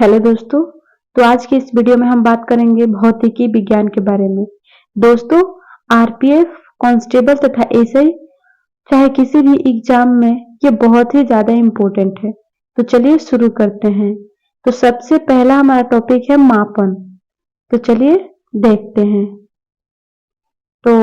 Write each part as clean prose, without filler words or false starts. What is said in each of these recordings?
Hello दोस्तों। तो आज की इस वीडियो में हम बात करेंगे भौतिकी विज्ञान के बारे में। दोस्तों, आरपीएफ, कांस्टेबल तथा एसआई चाहे किसी भी एग्जाम में ये बहुत ही ज्यादा इम्पोर्टेंट है। तो चलिए शुरू करते हैं। तो सबसे पहला हमारा टॉपिक है मापन। तो चलिए देखते हैं। तो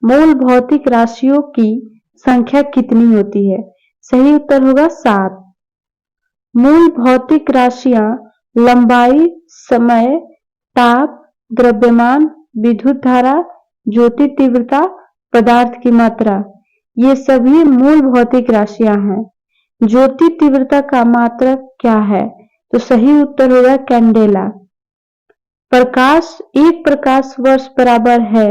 मूल भौतिक राशियों की संख्या कितनी होती है? सही उत्तर होगा 7। मूल भौतिक राशियां लंबाई, समय, ताप, द्रव्यमान, विद्युत धारा, ज्योति तीव्रता, पदार्थ की मात्रा, ये सभी मूल भौतिक राशियां हैं। ज्योति तीव्रता का मात्रक क्या है? तो सही उत्तर होगा कैंडेला। प्रकाश, एक प्रकाश वर्ष बराबर है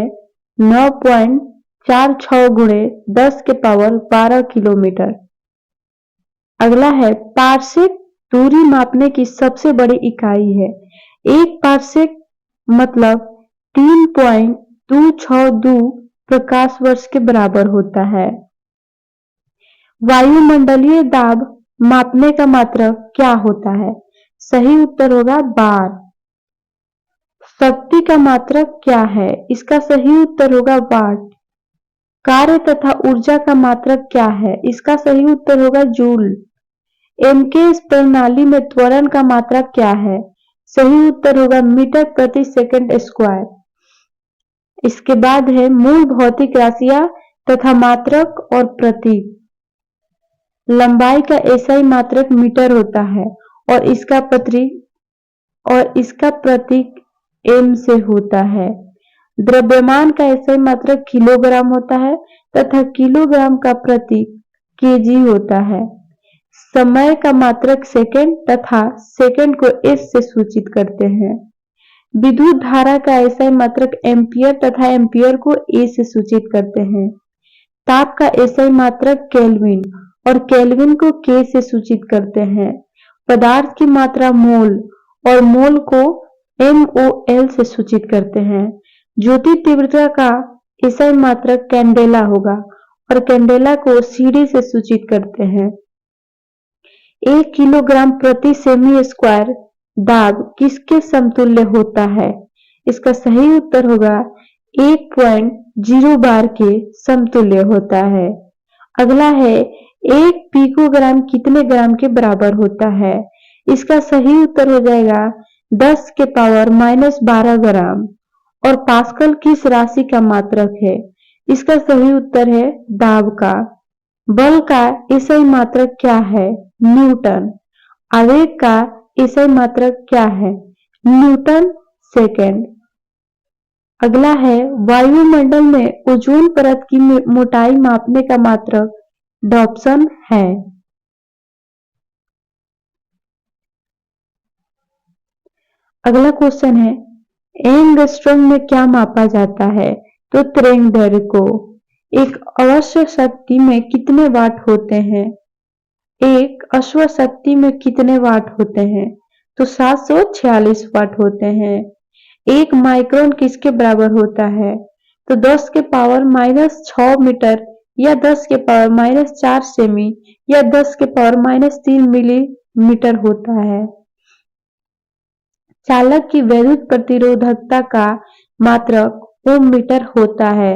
9.46 गुणे 10 के पावर 12 किलोमीटर। अगला है पार्सेक, दूरी मापने की सबसे बड़ी इकाई है। एक पार्सेक मतलब 3.262 प्रकाश वर्ष के बराबर होता है। वायुमंडलीय दाब मापने का मात्रक क्या होता है? सही उत्तर होगा बार। शक्ति का मात्रक क्या है? इसका सही उत्तर होगा वाट। कार्य तथा ऊर्जा का मात्रक क्या है? इसका सही उत्तर होगा जूल। एमकेएस प्रणाली में त्वरण का मात्रक क्या है? सही उत्तर होगा मीटर प्रति सेकंड स्क्वायर। इसके बाद है मूल भौतिक राशियां तथा मात्रक और प्रतीक। लंबाई का एसआई मात्रक मीटर होता है और इसका प्रतीक एम से होता है। द्रव्यमान का एसआई मात्रक किलोग्राम होता है तथा किलोग्राम का प्रतीक केजी होता है। समय का मात्रक सेकंड तथा सेकंड को एस से सूचित करते हैं। विद्युत धारा का एसआई मात्रक एम्पियर तथा एम्पियर को ए से सूचित करते हैं। ताप का एसआई मात्रक केल्विन और केल्विन को के से सूचित करते हैं। पदार्थ की मात्रा मोल और मोल को MOL से सूचित करते हैं। ज्योति तीव्रता का एसआई मात्रक कैंडेला होगा और कैंडेला को सीडी से सूचित करते हैं। 1 किलोग्राम प्रति सेमी स्क्वायर दाब किसके समतुल्य होता है? इसका सही उत्तर होगा 1.0 बार के समतुल्य होता है। अगला है 1 पिकोग्राम कितने ग्राम के बराबर होता है? इसका सही उत्तर हो जाएगा 10 के पावर -12 ग्राम। और पास्कल किस राशि का मात्रक है? इसका सही उत्तर है दाब का। बल का एसआई मात्रक क्या है? न्यूटन। आवेग का एसआई मात्रक क्या है? Newton second. अगला है वायुमंडल में ओजोन परत की मोटाई मापने का मात्रक डॉप्सन है। अगला क्वेश्चन है एंगस्ट्रॉम में क्या मापा जाता है? तो तरंगदैर्घ्य को। एक अवश्य शक्ति में कितने वाट होते हैं? एक अश्व शक्ति में कितने वाट होते हैं? तो 746 वाट होते हैं। एक माइक्रोन किसके बराबर होता है? तो 10 के पावर -6 मीटर या 10 के पावर -4 सेमी या 10 के पावर -3 मिलीमीटर होता है। चालक की वैद्युत प्रतिरोधकता का मात्रक ओम मीटर होता है।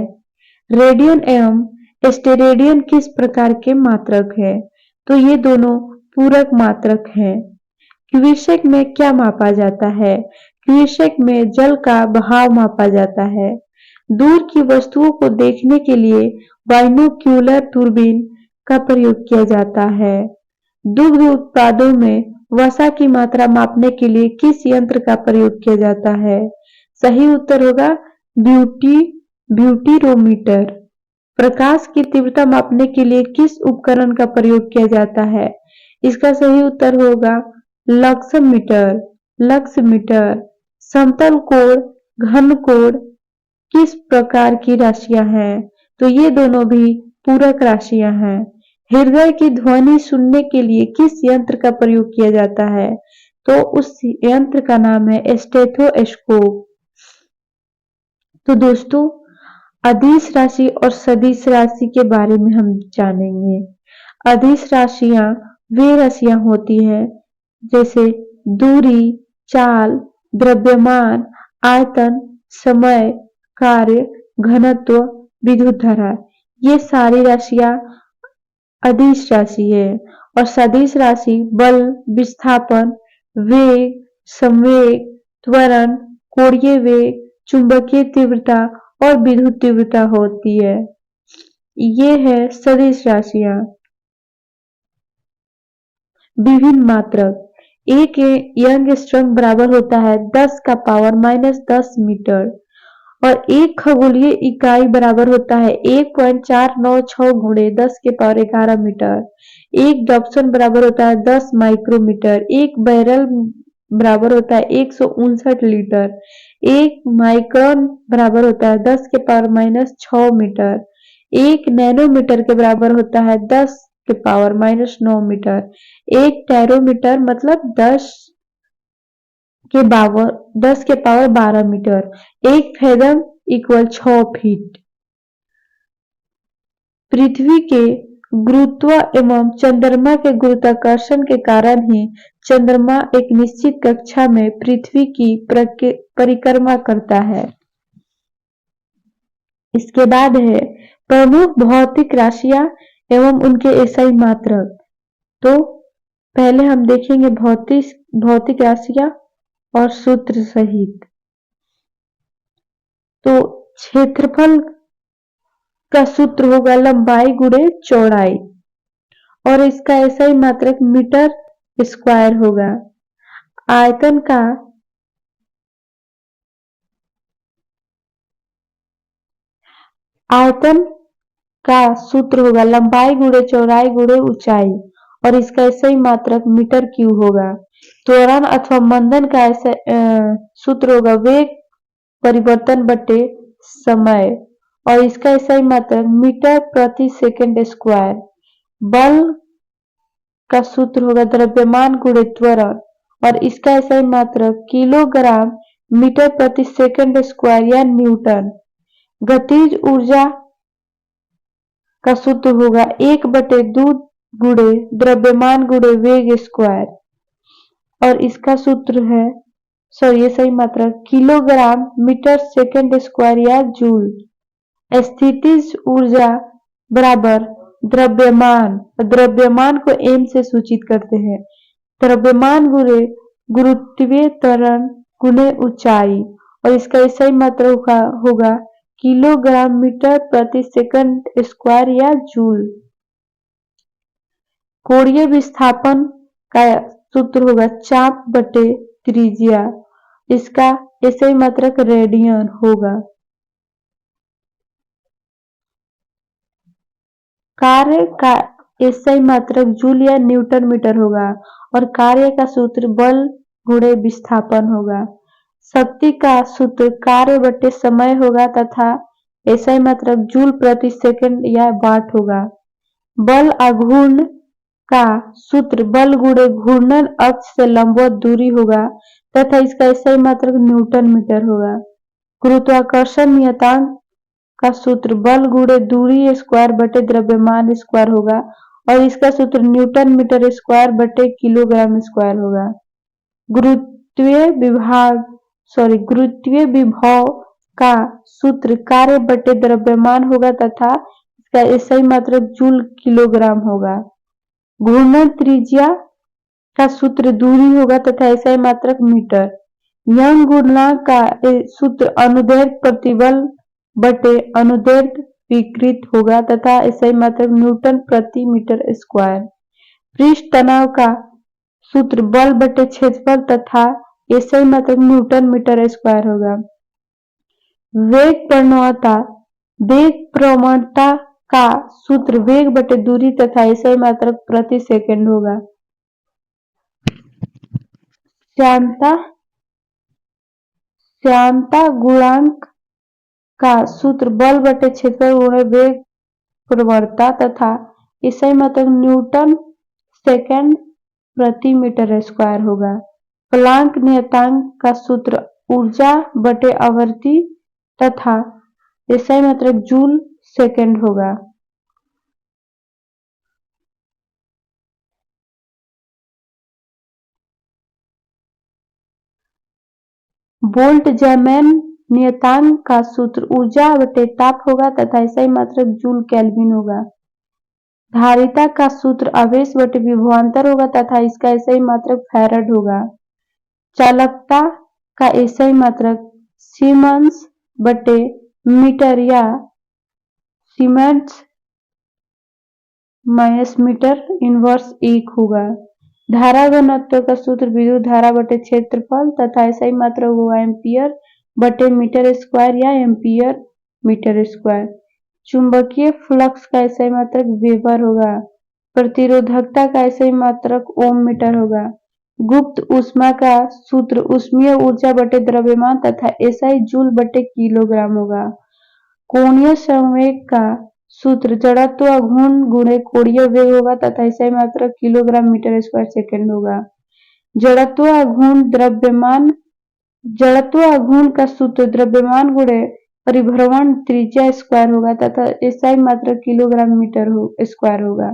रेडियन एवं स्टेरेडियन किस प्रकार के मात्रक है? तो ये दोनों पूरक मात्रक हैं। क्यूसेक में क्या मापा जाता है? क्यूसेक में जल का बहाव मापा जाता है। दूर की वस्तुओं को देखने के लिए बाइनोक्यूलर दूरबीन का प्रयोग किया जाता है। दुग्ध उत्पादों में वसा की मात्रा मापने के लिए किस यंत्र का प्रयोग किया जाता है? सही उत्तर होगा ब्यूटीरोमीटर। प्रकाश की तीव्रता मापने के लिए किस उपकरण का प्रयोग किया जाता है? इसका सही उत्तर होगा लक्समीटर। समतल कोण, घन कोण किस प्रकार की राशियां हैं? तो ये दोनों भी पूरक राशियां हैं। हृदय की ध्वनि सुनने के लिए किस यंत्र का प्रयोग किया जाता है? तो उस यंत्र का नाम है स्टेथोस्कोप। तो दोस्तों, अदिश राशि और सदिश राशि के बारे में हम जानेंगे। अदिश राशियां वे राशियां होती हैं जैसे दूरी, चाल, द्रव्यमान, आयतन, समय, कार्य, घनत्व, विद्युत धारा, ये सारी राशियां अदिश राशि है। और सदिश राशि बल, विस्थापन, वेग, संवेग, त्वरण, कोणीय वेग, चुंबकीय तीव्रता और विद्युत तीव्रता होती है। ये है सदिश राशियां। विभिन्न मात्रक, एक यंगस्ट्रम बराबर होता है 10 का पावर -10 मीटर और एक खगोलीय इकाई बराबर होता है 1.496 गुणे 10 के पावर 11 मीटर। एक डॉप्सन बराबर होता है 10 माइक्रोमीटर। एक बैरल बराबर होता है 159 लीटर। एक माइक्रोन बराबर होता है 10 के पावर -6 मीटर। एक नैनोमीटर के बराबर होता है 10 के पावर -9 मीटर। एक टेरोमीटर मतलब 10 के पावर 12 मीटर। एक फेदम इक्वल 6 फीट। पृथ्वी के गुरुत्व एवं चंद्रमा के गुरुत्वाकर्षण के कारण ही चंद्रमा एक निश्चित कक्षा में पृथ्वी की परिक्रमा करता है। इसके बाद है प्रमुख भौतिक राशियां एवं उनके एसआई मात्रक। तो पहले हम देखेंगे भौतिक राशियां और सूत्र सहित। तो क्षेत्रफल का सूत्र होगा लंबाई गुणे चौड़ाई और इसका एसआई मात्रक मीटर स्क्वायर होगा। आयतन का सूत्र होगा लंबाई गुणे चौड़ाई गुणे ऊंचाई और इसका एसआई मात्रक मीटर क्यूब होगा। त्वरण अथवा मंदन का सूत्र होगा वेग परिवर्तन बटे समय और इसका एसआई मात्रक मीटर प्रति सेकंड स्क्वायर। बल का सूत्र होगा द्रव्यमान गुणे त्वरण और इसका एसआई मात्रक किलोग्राम मीटर प्रति सेकंड स्क्वायर या न्यूटन। गतिज ऊर्जा का सूत्र होगा 1/2 गुणे द्रव्यमान गुणे वेग स्क्वायर और इसका सूत्र है ये सही मात्रा किलोग्राम मीटर सेकंड स्क्वायर या जूल। स्थितिज ऊर्जा बराबर द्रव्यमान को m से सूचित करते हैं। द्रव्यमान गुणे गुरुत्वीय त्वरण गुणे ऊंचाई और इसका सही मात्रा होगा किलोग्राम मीटर प्रति सेकंड स्क्वायर या जूल। कोणीय विस्थापन का सूत्र होगा चाप बटे त्रिज्या, इसका सही मात्रक रेडियन होगा। कार्य का एसआई मात्रक जूल या न्यूटन मीटर होगा और कार्य का सूत्र बल गुणे विस्थापन होगा। शक्ति का सूत्र कार्य बटे समय होगा तथा एसआई मात्रक जूल प्रति सेकंड या वाट होगा। बल आघूर्ण का सूत्र बल गुणे घूर्णन अक्ष से लंबवत दूरी होगा तथा इसका एसआई मात्रक न्यूटन मीटर होगा। गुरुत्वाकर्षण नियतांक का सूत्र बल गुणे दूरी स्क्वायर बटे द्रव्यमान स्क्वायर होगा और इसका सूत्र न्यूटन मीटर स्क्वायर बटे किलोग्राम स्क्वायर होगा। गुरुत्वीय विभव का सूत्र कार्य बटे द्रव्यमान होगा तथा इसका एसआई मात्रक जूल किलोग्राम होगा। घूर्णन त्रिज्या का सूत्र दूरी होगा तथा एसआई मात्रक मीटर। यंग गुणांक का सूत्र अनुदैर्ध्य प्रतिबल बटे अनुदैर्ध्य विकृत होगा तथा एसआई मात्रक न्यूटन प्रति मीटर स्क्वायर। पृष्ठ तनाव का सूत्र बल बटे क्षेत्रफल तथा एसआई मात्रक न्यूटन मीटर स्क्वायर होगा। वेग प्रवणता का सूत्र वेग बटे दूरी तथा एसआई मात्रक प्रति सेकंड होगा। श्यानता गुणांक का सूत्र बल बटे क्षेत्रफल गुणे वेग प्रवणता तथा एसआई मात्रक न्यूटन सेकंड प्रति मीटर स्क्वायर होगा। प्लांक नियतांक का सूत्र ऊर्जा बटे आवृत्ति तथा एसआई मात्रक जूल सेकंड होगा। बोल्ट्जमैन नियतांक का सूत्र ऊर्जा बटे ताप होगा तथा SI मात्रक जूल केल्विन होगा। धारिता का सूत्र आवेश बटे विभवांतर होगा तथा इसका SI मात्रक फैराड होगा। चालकता का SI मात्रक सीमेंस बटे मीटर या सीमेंस माइनस मीटर इनवर्स 1 होगा। धारा घनत्व का सूत्र विद्युत धारा बटे क्षेत्रफल तथा SI मात्रक होगा एम्पियर बटे मीटर स्क्वायर या एम्पियर मीटर स्क्वायर। चुंबकीय फ्लक्स का SI मात्रक वेबर होगा। प्रतिरोधकता का SI मात्रक ओम मीटर होगा। गुप्त ऊष्मा का सूत्र ऊष्मीय ऊर्जा बटे द्रव्यमान तथा SI जूल बटे किलोग्राम होगा। कोणीय संवेग का सूत्र जड़त्व घूर्ण गुणे कोणीय वेग होगा तथा SI मात्रक किलोग्राम मीटर स्क्वायर सेकंड होगा। जड़त्व घूर्ण का सूत्र द्रव्यमान गुणे परिभ्रमण त्रिज्या स्क्वायर होगा तथा SI मात्रक किलोग्राम मीटर स्क्वायर होगा।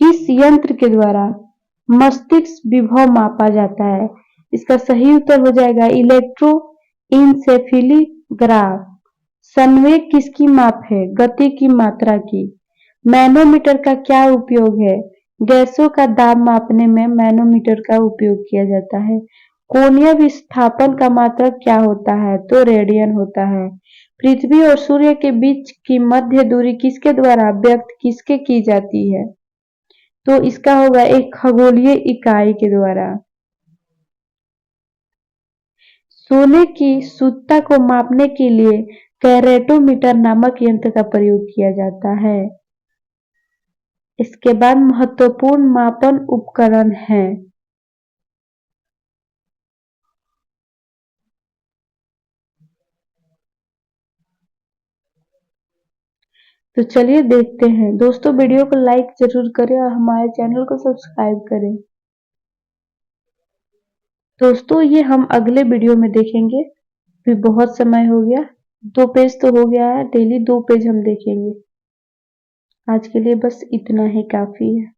किस यंत्र के द्वारा मस्तिष्क विभव मापा जाता है? इसका सही उत्तर हो जाएगा इलेक्ट्रोइंसेफेलोग्राफ। संवेग किसकी माप है? गति की मात्रा की। मैनोमीटर का क्या उपयोग है? गैसों का दाब मापने में मैनोमीटर का उपयोग किया जाता है। कोणीय विस्थापन का मात्रक क्या होता है? तो रेडियन होता है। पृथ्वी और सूर्य के बीच की मध्य दूरी किसके द्वारा व्यक्त किसके की जाती है? तो इसका होगा एक खगोलीय इकाई के द्वारा। सोने की शुद्धता को मापने के लिए कैरेटोमीटर नामक यंत्र का प्रयोग किया जाता है। इसके बाद महत्वपूर्ण मापन उपकरण हैं। तो चलिए देखते हैं। दोस्तों वीडियो को लाइक जरूर करें और हमारे चैनल को सब्सक्राइब करें। दोस्तों ये हम अगले वीडियो में देखेंगे। भी बहुत समय हो गया, 2 पेज तो हो गया है, डेली 2 पेज हम देखेंगे। आज के लिए बस इतना ही काफी है।